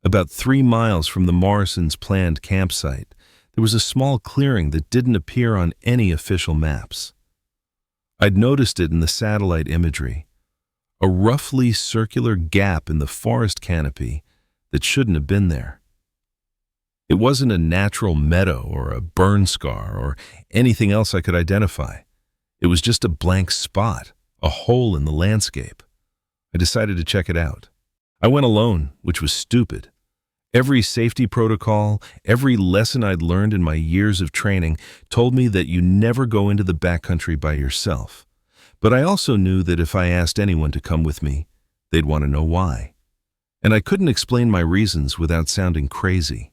About 3 miles from the Morrisons' planned campsite, there was a small clearing that didn't appear on any official maps. I'd noticed it in the satellite imagery, a roughly circular gap in the forest canopy that shouldn't have been there. It wasn't a natural meadow or a burn scar or anything else I could identify. It was just a blank spot, a hole in the landscape. I decided to check it out. I went alone, which was stupid. Every safety protocol, every lesson I'd learned in my years of training told me that you never go into the backcountry by yourself. But I also knew that if I asked anyone to come with me, they'd want to know why. And I couldn't explain my reasons without sounding crazy.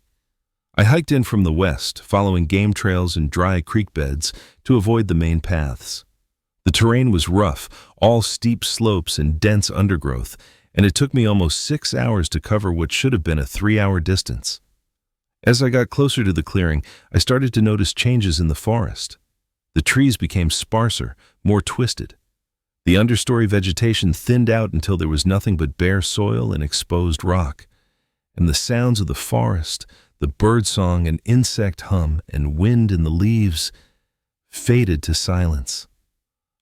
I hiked in from the west, following game trails and dry creek beds to avoid the main paths. The terrain was rough, all steep slopes and dense undergrowth, and it took me almost 6 hours to cover what should have been a 3-hour distance. As I got closer to the clearing, I started to notice changes in the forest. The trees became sparser, more twisted. The understory vegetation thinned out until there was nothing but bare soil and exposed rock. And the sounds of the forest, the birdsong and insect hum and wind in the leaves, faded to silence.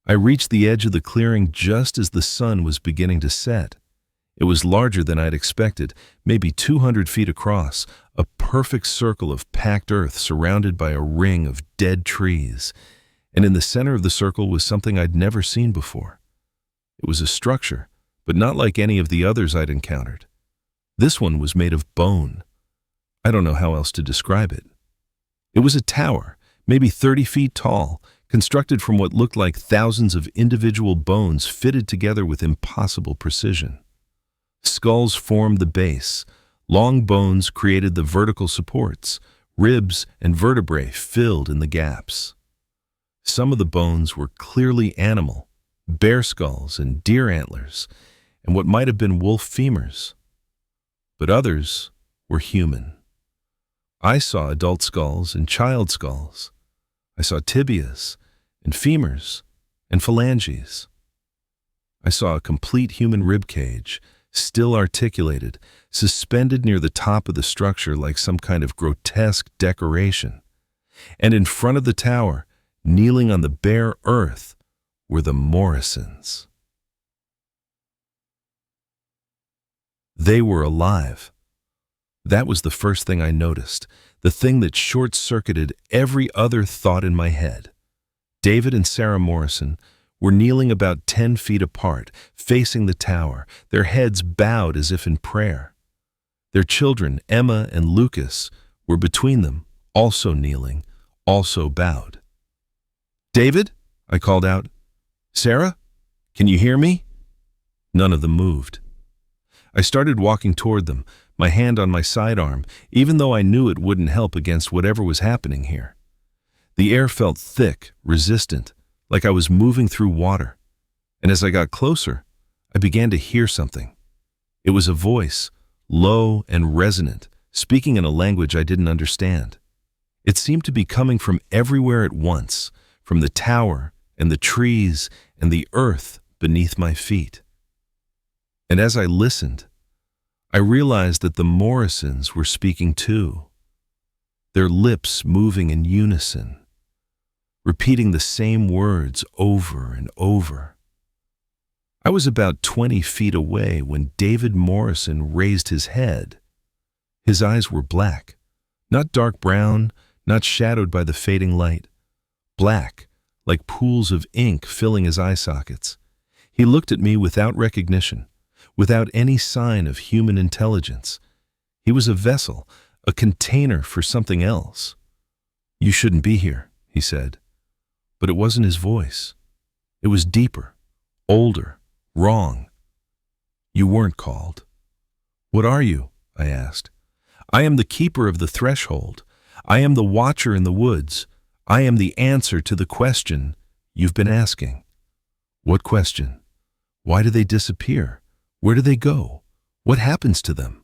I reached the edge of the clearing just as the sun was beginning to set. It was larger than I'd expected, maybe 200 feet across, a perfect circle of packed earth surrounded by a ring of dead trees. And in the center of the circle was something I'd never seen before. It was a structure, but not like any of the others I'd encountered. This one was made of bone. I don't know how else to describe it. It was a tower, maybe 30 feet tall, constructed from what looked like thousands of individual bones fitted together with impossible precision. Skulls formed the base. Long bones created the vertical supports. Ribs and vertebrae filled in the gaps. Some of the bones were clearly animal, bear skulls and deer antlers, and what might have been wolf femurs. But others were human. I saw adult skulls and child skulls. I saw tibias and femurs and phalanges. I saw a complete human rib cage, still articulated, suspended near the top of the structure like some kind of grotesque decoration. And in front of the tower, kneeling on the bare earth, were the Morrisons. They were alive. That was the first thing I noticed, the thing that short-circuited every other thought in my head. David and Sarah Morrison were kneeling about 10 feet apart, facing the tower, their heads bowed as if in prayer. Their children, Emma and Lucas, were between them, also kneeling, also bowed. "David?" I called out. "Sarah? Can you hear me?" None of them moved. I started walking toward them, my hand on my sidearm, even though I knew it wouldn't help against whatever was happening here. The air felt thick, resistant, like I was moving through water. And as I got closer, I began to hear something. It was a voice, low and resonant, speaking in a language I didn't understand. It seemed to be coming from everywhere at once, from the tower and the trees and the earth beneath my feet. And as I listened, I realized that the Morrisons were speaking too, their lips moving in unison, repeating the same words over and over. I was about 20 feet away when David Morrison raised his head. His eyes were black, not dark brown, not shadowed by the fading light. Black, like pools of ink filling his eye sockets. He looked at me without recognition, without any sign of human intelligence. He was a vessel, a container for something else. "You shouldn't be here," he said. But it wasn't his voice. It was deeper, older, wrong. "You weren't called." "What are you?" I asked. "I am the keeper of the threshold. I am the watcher in the woods. I am the answer to the question you've been asking." "What question? Why do they disappear? Where do they go? What happens to them?"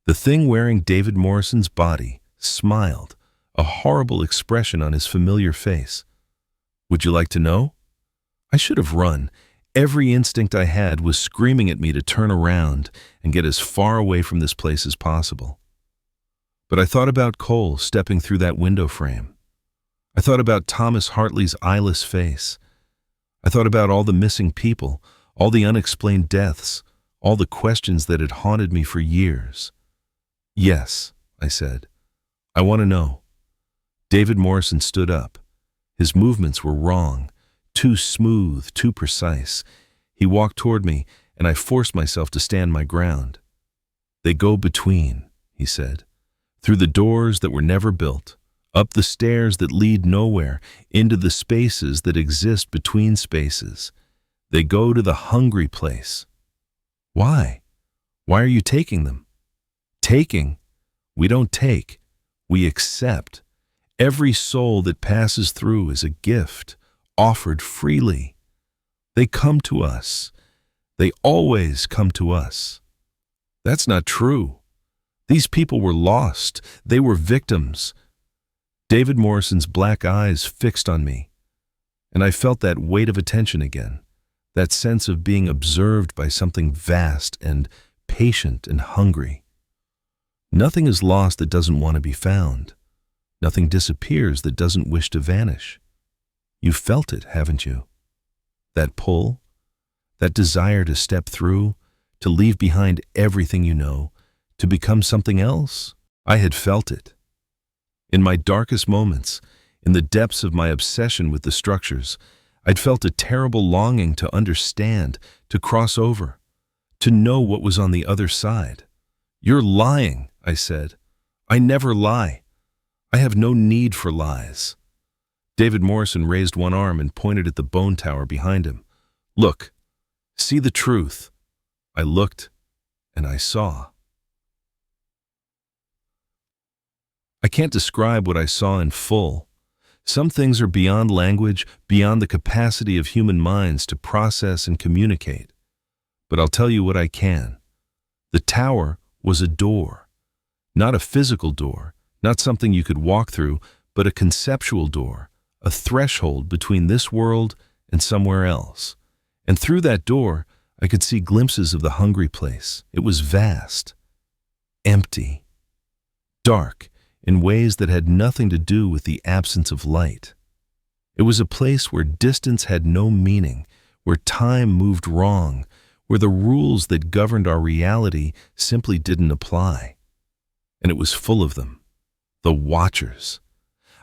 The thing wearing David Morrison's body smiled, a horrible expression on his familiar face. "Would you like to know?" I should have run. Every instinct I had was screaming at me to turn around and get as far away from this place as possible. But I thought about Cole stepping through that window frame. I thought about Thomas Hartley's eyeless face. I thought about all the missing people, all the unexplained deaths, all the questions that had haunted me for years. "Yes," I said. "I want to know." David Morrison stood up. His movements were wrong, too smooth, too precise. He walked toward me, and I forced myself to stand my ground. "They go between," he said, "through the doors that were never built, up the stairs that lead nowhere, into the spaces that exist between spaces. They go to the hungry place." "Why? Why are you taking them?" "Taking? We don't take. We accept. Every soul that passes through is a gift, offered freely. They come to us. They always come to us." "That's not true. These people were lost. They were victims." David Morrison's black eyes fixed on me, and I felt that weight of attention again, that sense of being observed by something vast and patient and hungry. Nothing is lost that doesn't want to be found. Nothing disappears that doesn't wish to vanish. You've felt it, haven't you? That pull, that desire to step through, To leave behind everything you know, to become something else? I had felt it. In my darkest moments, in the depths of my obsession with the structures, I'd felt a terrible longing to understand, to cross over, to know what was on the other side. "You're lying," I said. "I never lie. I have no need for lies." David Morrison raised one arm and pointed at the bone tower behind him. "Look, see the truth." I looked, and I saw. I can't describe what I saw in full. Some things are beyond language, beyond the capacity of human minds to process and communicate. But I'll tell you what I can. The tower was a door. Not a physical door, not something you could walk through, but a conceptual door, a threshold between this world and somewhere else. And through that door, I could see glimpses of the hungry place. It was vast, empty, dark, in ways that had nothing to do with the absence of light. It was a place where distance had no meaning, where time moved wrong, where the rules that governed our reality simply didn't apply. And it was full of them, the Watchers.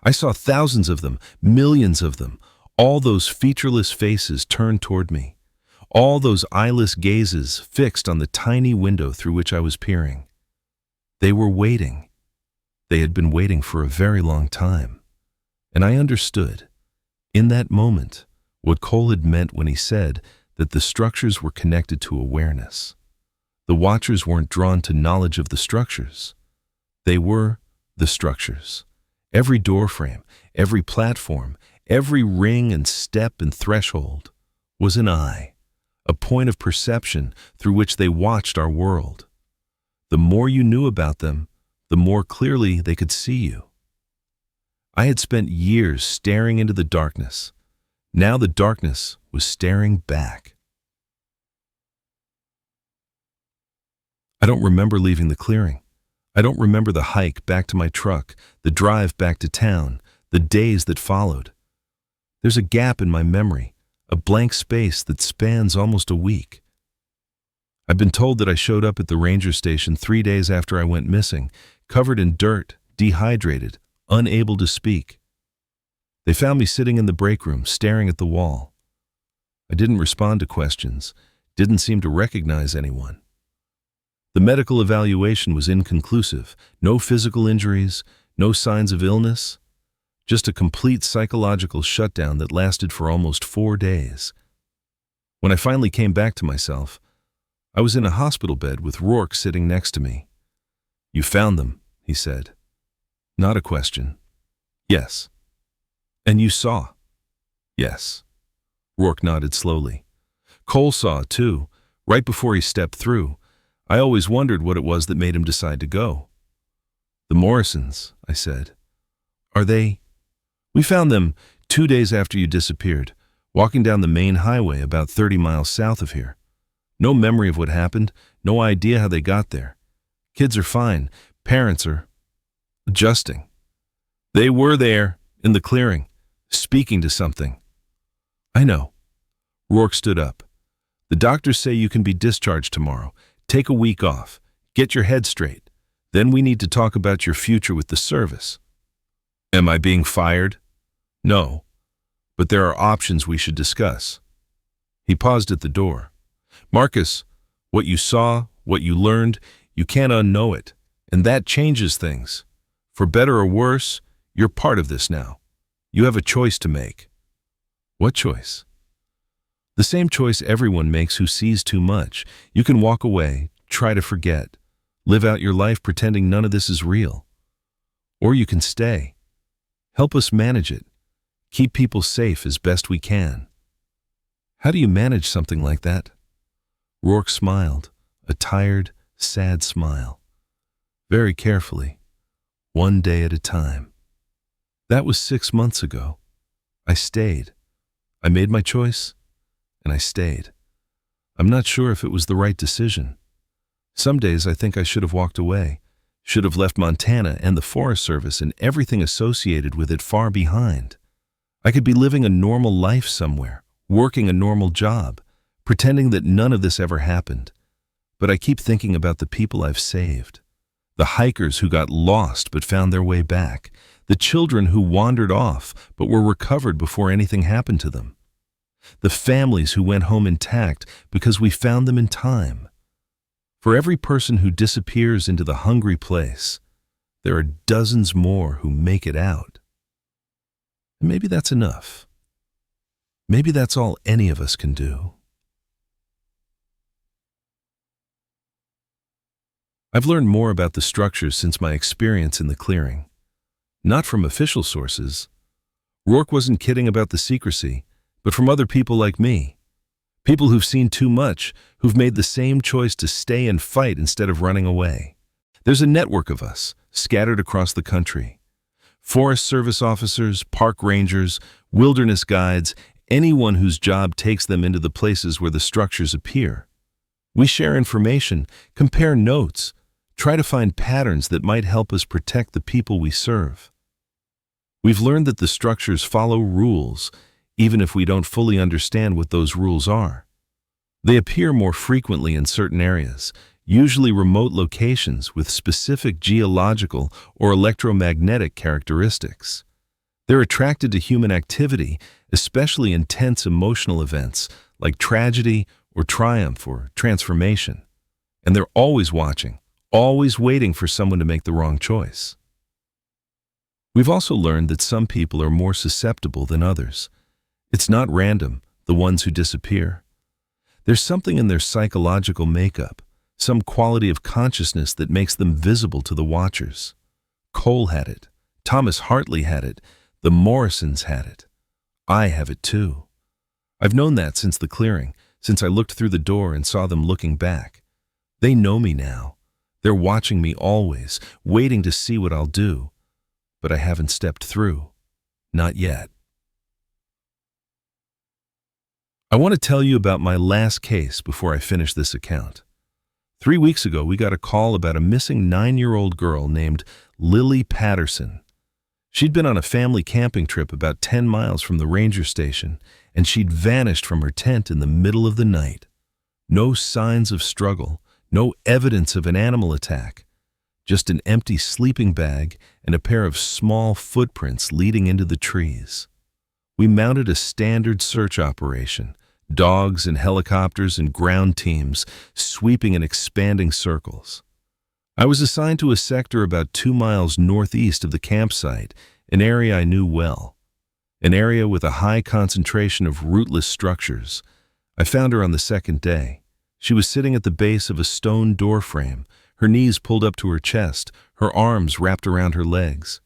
I saw thousands of them, millions of them, all those featureless faces turned toward me, all those eyeless gazes fixed on the tiny window through which I was peering. They were waiting. They had been waiting for a very long time. And I understood, in that moment, what Cole had meant when he said that the structures were connected to awareness. The Watchers weren't drawn to knowledge of the structures. They were the structures. Every doorframe, every platform, every ring and step and threshold was an eye, a point of perception through which they watched our world. The more you knew about them, the more clearly they could see you. I had spent years staring into the darkness. Now the darkness was staring back. I don't remember leaving the clearing. I don't remember the hike back to my truck, the drive back to town, the days that followed. There's a gap in my memory, a blank space that spans almost a week. I've been told that I showed up at the ranger station 3 days after I went missing, covered in dirt, dehydrated, unable to speak. They found me sitting in the break room, staring at the wall. I didn't respond to questions, didn't seem to recognize anyone. The medical evaluation was inconclusive. No physical injuries, no signs of illness, just a complete psychological shutdown that lasted for almost 4 days. When I finally came back to myself, I was in a hospital bed with Rourke sitting next to me. "You found them," he said. Not a question. "Yes." "And you saw?" "Yes." Rourke nodded slowly. "Cole saw, too, right before he stepped through. I always wondered what it was that made him decide to go." "The Morrisons," I said. "Are they?" "We found them 2 days after you disappeared, walking down the main highway about 30 miles south of here. No memory of what happened, no idea how they got there. Kids are fine, parents are adjusting. They were there, in the clearing, speaking to something." "I know." Rourke stood up. "The doctors say you can be discharged tomorrow. Take a week off. Get your head straight. Then we need to talk about your future with the service." "Am I being fired?" "No. But there are options we should discuss." He paused at the door. "Marcus, what you saw, what you learned, you can't unknow it. And that changes things. For better or worse, you're part of this now. You have a choice to make." "What choice?" "The same choice everyone makes who sees too much. You can walk away, try to forget, live out your life pretending none of this is real. Or you can stay. Help us manage it. Keep people safe as best we can." "How do you manage something like that?" Rourke smiled, a tired, sad smile. "Very carefully, one day at a time." That was 6 months ago. I stayed. I made my choice, and I stayed. I'm not sure if it was the right decision. Some days I think I should have walked away, should have left Montana and the Forest Service and everything associated with it far behind. I could be living a normal life somewhere, working a normal job, pretending that none of this ever happened. but I keep thinking about the people I've saved. The hikers who got lost but found their way back. The children who wandered off but were recovered before anything happened to them. The families who went home intact because we found them in time. For every person who disappears into the hungry place, there are dozens more who make it out. And maybe that's enough. Maybe that's all any of us can do. I've learned more about the structures since my experience in the clearing. Not from official sources. Rourke wasn't kidding about the secrecy, but from other people like me. People who've seen too much, who've made the same choice to stay and fight instead of running away. There's a network of us, scattered across the country. Forest Service officers, park rangers, wilderness guides, anyone whose job takes them into the places where the structures appear. We share information, compare notes, try to find patterns that might help us protect the people we serve. We've learned that the structures follow rules, even if we don't fully understand what those rules are. They appear more frequently in certain areas, usually remote locations with specific geological or electromagnetic characteristics. They're attracted to human activity, especially intense emotional events like tragedy or triumph or transformation. And they're always watching, always waiting for someone to make the wrong choice. We've also learned that some people are more susceptible than others. It's not random, the ones who disappear. There's something in their psychological makeup, some quality of consciousness that makes them visible to the watchers. Cole had it. Thomas Hartley had it. The Morrisons had it. I have it too. I've known that since the clearing, since I looked through the door and saw them looking back. They know me now. They're watching me always, waiting to see what I'll do. But I haven't stepped through. Not yet. I want to tell you about my last case before I finish this account. 3 weeks ago, we got a call about a missing 9-year-old girl named Lily Patterson. She'd been on a family camping trip about 10 miles from the ranger station, and she'd vanished from her tent in the middle of the night. No signs of struggle, no evidence of an animal attack, just an empty sleeping bag and a pair of small footprints leading into the trees. We mounted a standard search operation, dogs and helicopters and ground teams sweeping in expanding circles. I was assigned to a sector about 2 miles northeast of the campsite, an area I knew well, an area with a high concentration of rootless structures. I found her on the second day. She was sitting at the base of a stone doorframe, her knees pulled up to her chest, her arms wrapped around her legs.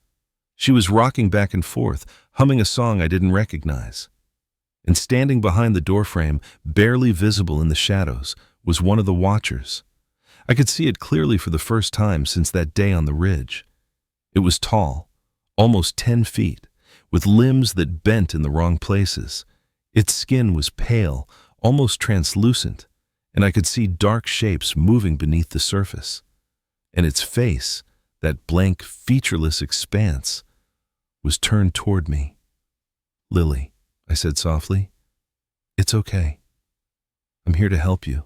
She was rocking back and forth, humming a song I didn't recognize. And standing behind the doorframe, barely visible in the shadows, was one of the watchers. I could see it clearly for the first time since that day on the ridge. It was tall, almost 10 feet, with limbs that bent in the wrong places. Its skin was pale, almost translucent, and I could see dark shapes moving beneath the surface. And its face, that blank, featureless expanse, was turned toward me. "Lily," I said softly, "it's okay. I'm here to help you."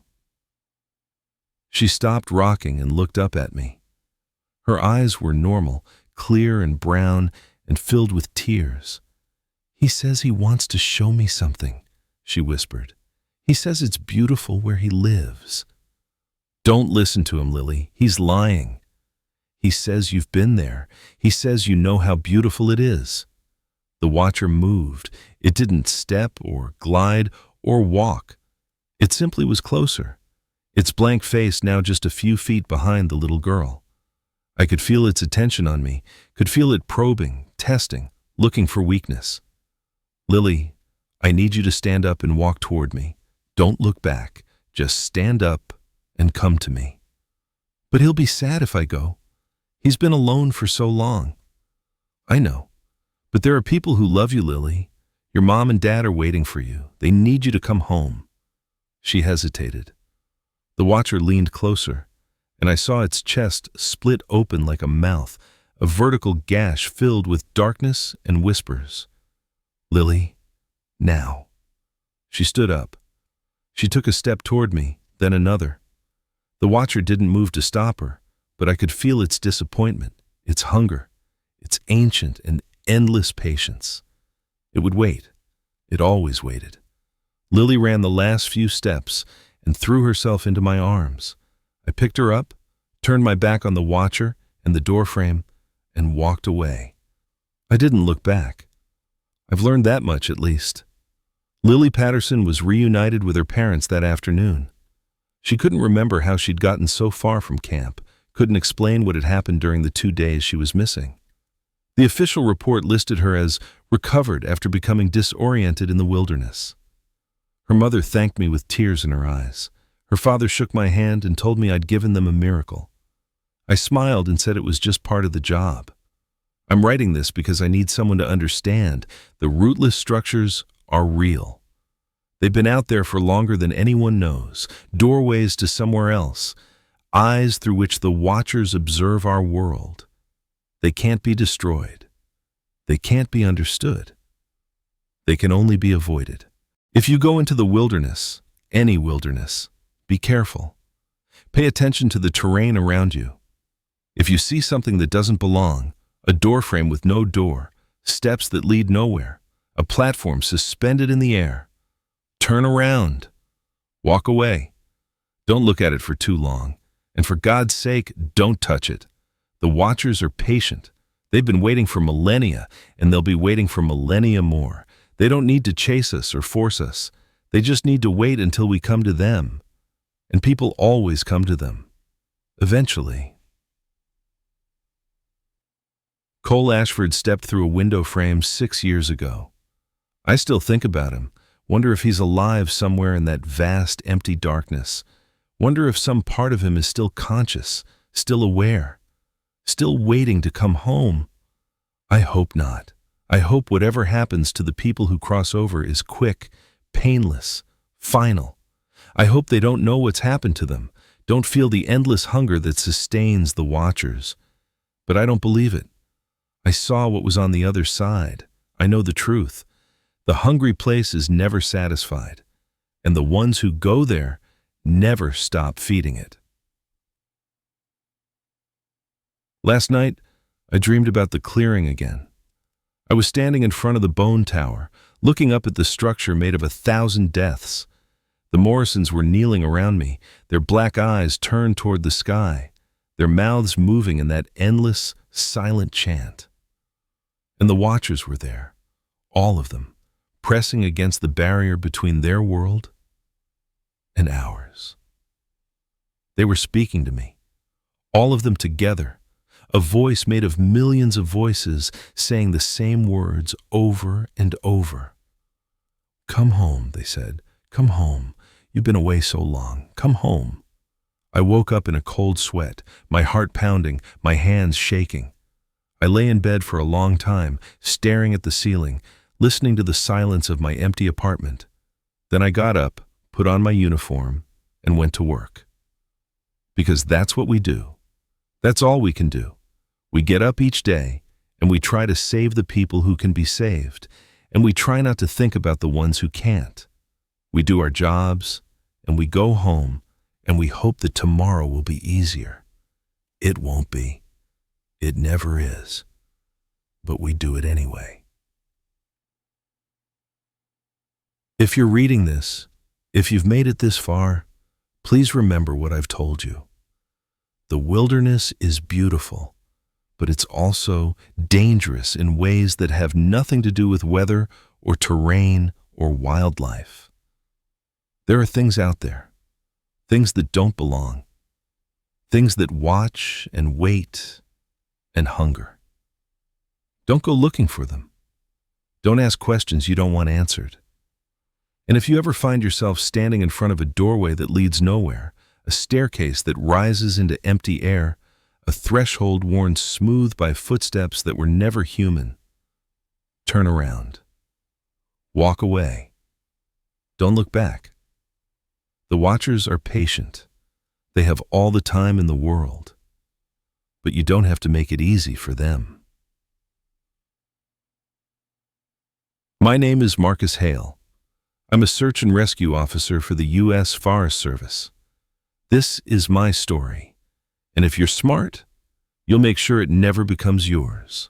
She stopped rocking and looked up at me. Her eyes were normal, clear and brown, and filled with tears. "He says he wants to show me something," she whispered. "He says it's beautiful where he lives." "Don't listen to him, Lily. He's lying. He says you've been there. He says you know how beautiful it is." The watcher moved. It didn't step or glide or walk. It simply was closer, its blank face now just a few feet behind the little girl. I could feel its attention on me, could feel it probing, testing, looking for weakness. "Lily, I need you to stand up and walk toward me. Don't look back. Just stand up and come to me." "But he'll be sad if I go. He's been alone for so long." "I know. But there are people who love you, Lily. Your mom and dad are waiting for you. They need you to come home." She hesitated. The watcher leaned closer, and I saw its chest split open like a mouth, a vertical gash filled with darkness and whispers. "Lily, now." She stood up. She took a step toward me, then another. The watcher didn't move to stop her, but I could feel its disappointment, its hunger, its ancient and endless patience. It would wait. It always waited. Lily ran the last few steps and threw herself into my arms. I picked her up, turned my back on the watcher and the doorframe, and walked away. I didn't look back. I've learned that much, at least. Lily Patterson was reunited with her parents that afternoon. She couldn't remember how she'd gotten so far from camp, couldn't explain what had happened during the 2 days she was missing. The official report listed her as recovered after becoming disoriented in the wilderness. Her mother thanked me with tears in her eyes. Her father shook my hand and told me I'd given them a miracle. I smiled and said it was just part of the job. I'm writing this because I need someone to understand the rootless structures are real. They've been out there for longer than anyone knows, doorways to somewhere else, eyes through which the watchers observe our world. They can't be destroyed. They can't be understood. They can only be avoided. If you go into the wilderness, any wilderness, be careful. Pay attention to the terrain around you. If you see something that doesn't belong, a doorframe with no door, steps that lead nowhere, a platform suspended in the air, turn around. Walk away. Don't look at it for too long. And for God's sake, don't touch it. The watchers are patient. They've been waiting for millennia, and they'll be waiting for millennia more. They don't need to chase us or force us. They just need to wait until we come to them. And people always come to them. Eventually. Cole Ashford stepped through a window frame 6 years ago. I still think about him, wonder if he's alive somewhere in that vast, empty darkness. Wonder if some part of him is still conscious, still aware, still waiting to come home. I hope not. I hope whatever happens to the people who cross over is quick, painless, final. I hope they don't know what's happened to them, don't feel the endless hunger that sustains the watchers. But I don't believe it. I saw what was on the other side. I know the truth. The hungry place is never satisfied, and the ones who go there never stop feeding it. Last night, I dreamed about the clearing again. I was standing in front of the bone tower, looking up at the structure made of 1,000 deaths. The Morrisons were kneeling around me, their black eyes turned toward the sky, their mouths moving in that endless, silent chant. And the watchers were there, all of them, pressing against the barrier between their world and ours. They were speaking to me, all of them together, a voice made of millions of voices saying the same words over and over. "Come home," they said. "Come home. You've been away so long. Come home." I woke up in a cold sweat, my heart pounding, my hands shaking. I lay in bed for a long time, staring at the ceiling, listening to the silence of my empty apartment. Then I got up, put on my uniform, and went to work. Because that's what we do. That's all we can do. We get up each day, and we try to save the people who can be saved, and we try not to think about the ones who can't. We do our jobs, and we go home, and we hope that tomorrow will be easier. It won't be. It never is. But we do it anyway. If you're reading this, if you've made it this far, please remember what I've told you. The wilderness is beautiful, but it's also dangerous in ways that have nothing to do with weather or terrain or wildlife. There are things out there, things that don't belong, things that watch and wait and hunger. Don't go looking for them. Don't ask questions you don't want answered. And if you ever find yourself standing in front of a doorway that leads nowhere, a staircase that rises into empty air, a threshold worn smooth by footsteps that were never human, turn around. Walk away. Don't look back. The watchers are patient. They have all the time in the world. But you don't have to make it easy for them. My name is Marcus Hale. I'm a search and rescue officer for the U.S. Forest Service. This is my story. And if you're smart, you'll make sure it never becomes yours.